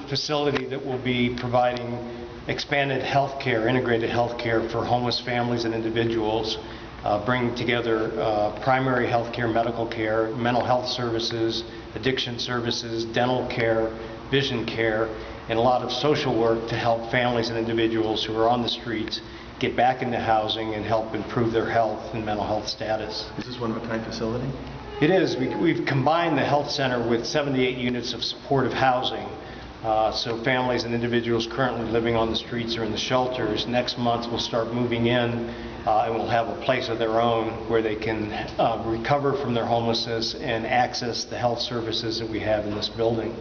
facility that will be providing expanded health care, integrated health care for homeless families and individuals, bringing together primary health care, medical care, mental health services, addiction services, dental care, vision care, and a lot of social work to help families and individuals who are on the streets get back into housing and help improve their health and mental health status. Is this one-of-a-kind facility? It is. We've combined the health center with 78 units of supportive housing. So families and individuals currently living on the streets or in the shelters, next month will start moving in and will have a place of their own where they can recover from their homelessness and access the health services that we have in this building.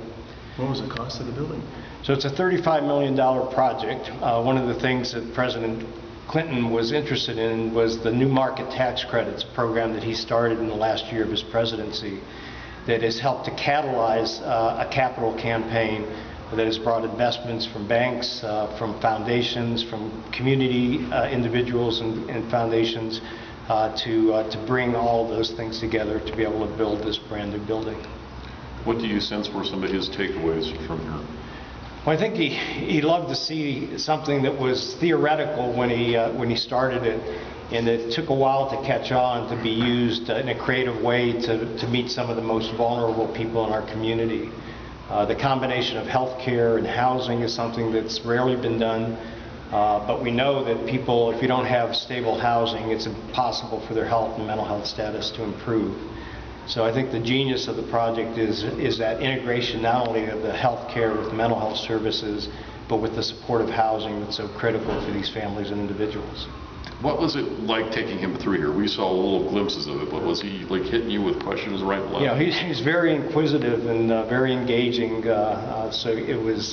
What was the cost of the building? So it's a $35 million project. One of the things that President Clinton was interested in was the new market tax credits program that he started in the last year of his presidency that has helped to catalyze a capital campaign that has brought investments from banks, from foundations, from community individuals and foundations to bring all of those things together to be able to build this brand new building. What do you sense were some of his takeaways from here? Well, I think he loved to see something that was theoretical when he started it, and it took a while to catch on, to be used in a creative way to meet some of the most vulnerable people in our community. The combination of health care and housing is something that's rarely been done, but we know that people, if you don't have stable housing, it's impossible for their health and mental health status to improve. So I think the genius of the project is that integration not only of the health care with mental health services, but with the supportive housing that's so critical for these families and individuals. What was it like taking him through here? We saw little glimpses of it, but was he like hitting you with questions right and left? Yeah, he's very inquisitive and very engaging. So it was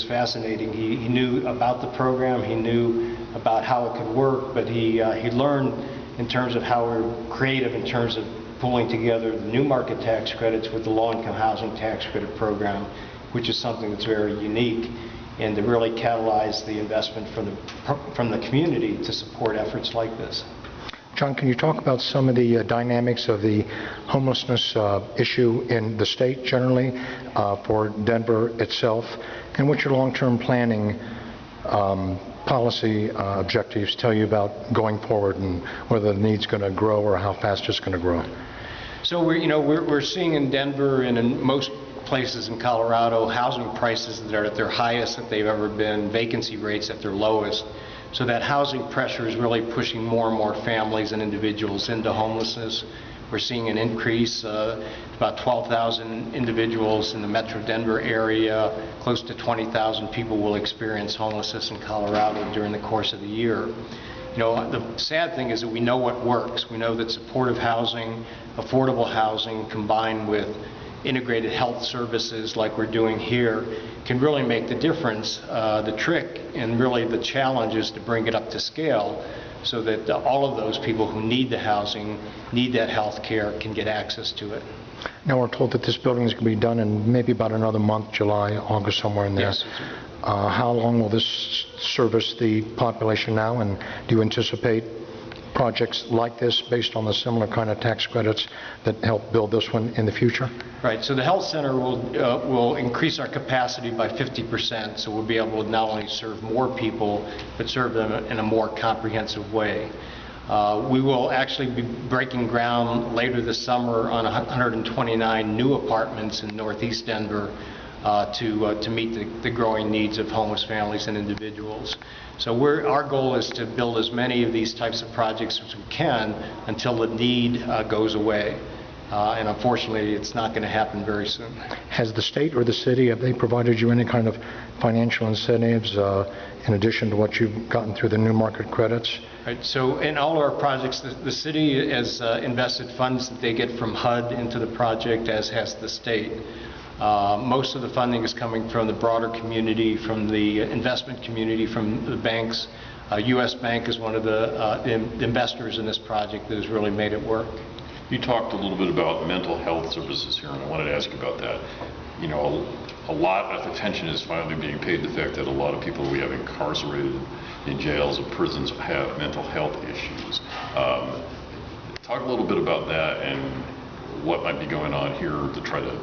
fascinating. He knew about the program. He knew about how it could work, but he learned in terms of how we're creative in terms of pulling together the new market tax credits with the low-income housing tax credit program, which is something that's very unique, and to really catalyze the investment from the community to support efforts like this. John, can you talk about some of the dynamics of the homelessness issue in the state generally, for Denver itself, and what your long-term planning policy objectives tell you about going forward and whether the need's going to grow or how fast it's going to grow? So we're seeing in Denver and in most places in Colorado housing prices that are at their highest that they've ever been, vacancy rates at their lowest. So that housing pressure is really pushing more and more families and individuals into homelessness. We're seeing an increase, about 12,000 individuals in the Metro Denver area, close to 20,000 people will experience homelessness in Colorado during the course of the year. You know, the sad thing is that we know what works. We know that supportive housing, affordable housing, combined with integrated health services like we're doing here can really make the difference. The trick and really the challenge is to bring it up to scale so that all of those people who need the housing, need that health care, can get access to it. Now we're told that this building is going to be done in maybe about another month, July, August, somewhere in there. Yes. How long will this service the population now, and do you anticipate projects like this based on the similar kind of tax credits that help build this one in the future? Right, so the health center will increase our capacity by 50%, so we'll be able to not only serve more people, but serve them in a more comprehensive way. We will actually be breaking ground later this summer on 129 new apartments in Northeast Denver to meet the growing needs of homeless families and individuals. So our goal is to build as many of these types of projects as we can until the need goes away. And unfortunately, it's not going to happen very soon. Has the state or the city, have they provided you any kind of financial incentives in addition to what you've gotten through the new market credits? Right, so in all our projects, the city has invested funds that they get from HUD into the project, as has the state. Most of the funding is coming from the broader community, from the investment community, from the banks. U.S. Bank is one of the investors in this project that has really made it work. You talked a little bit about mental health services here, and I wanted to ask you about that. You know, a lot of attention is finally being paid to the fact that a lot of people we have incarcerated in jails and prisons have mental health issues. Talk a little bit about that and what might be going on here to try to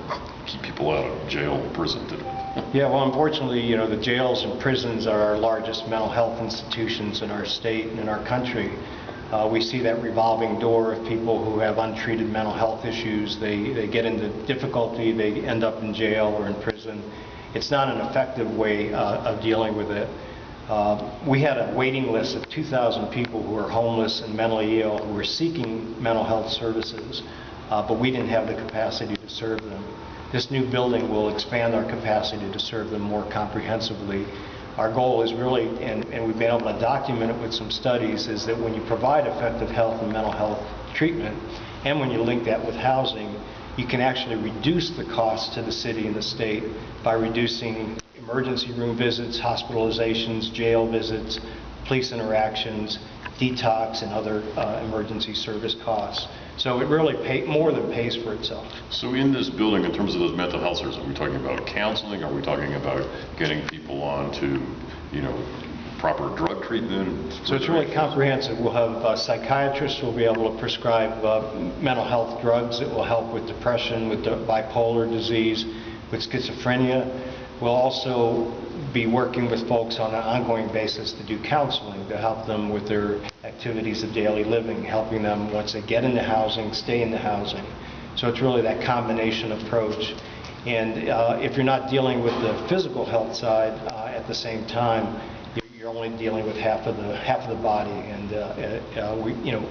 keep people out of jail or prison today. Yeah, well, unfortunately, you know, the jails and prisons are our largest mental health institutions in our state and in our country. We see that revolving door of people who have untreated mental health issues. They get into difficulty, they end up in jail or in prison. It's not an effective way of dealing with it. We had a waiting list of 2,000 people who were homeless and mentally ill who were seeking mental health services, but we didn't have the capacity to serve them. This new building will expand our capacity to serve them more comprehensively. Our goal is really, and we've been able to document it with some studies, is that when you provide effective health and mental health treatment, and when you link that with housing, you can actually reduce the cost to the city and the state by reducing emergency room visits, hospitalizations, jail visits, police interactions, detox, and other emergency service costs. So it really more than pays for itself. So in this building, in terms of those mental health services, are we talking about counseling? Are we talking about getting people on to, you know, proper drug treatment? So it's really comprehensive. We'll have psychiatrists who will be able to prescribe mental health drugs that will help with depression, with bipolar disease, with schizophrenia. We'll also be working with folks on an ongoing basis to do counseling to help them with their activities of daily living, helping them once they get into housing, stay in the housing. So it's really that combination approach. And if you're not dealing with the physical health side at the same time, you're only dealing with half of the body. And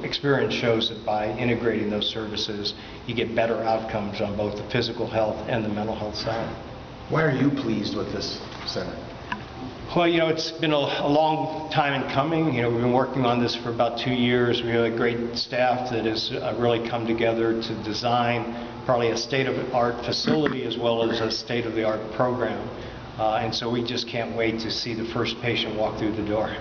experience shows that by integrating those services, you get better outcomes on both the physical health and the mental health side. Why are you pleased with this center? Well, you know, it's been a long time in coming. You know, we've been working on this for about 2 years. We have a great staff that has really come together to design probably a state-of-the-art facility as well as a state-of-the-art program. And so we just can't wait to see the first patient walk through the door.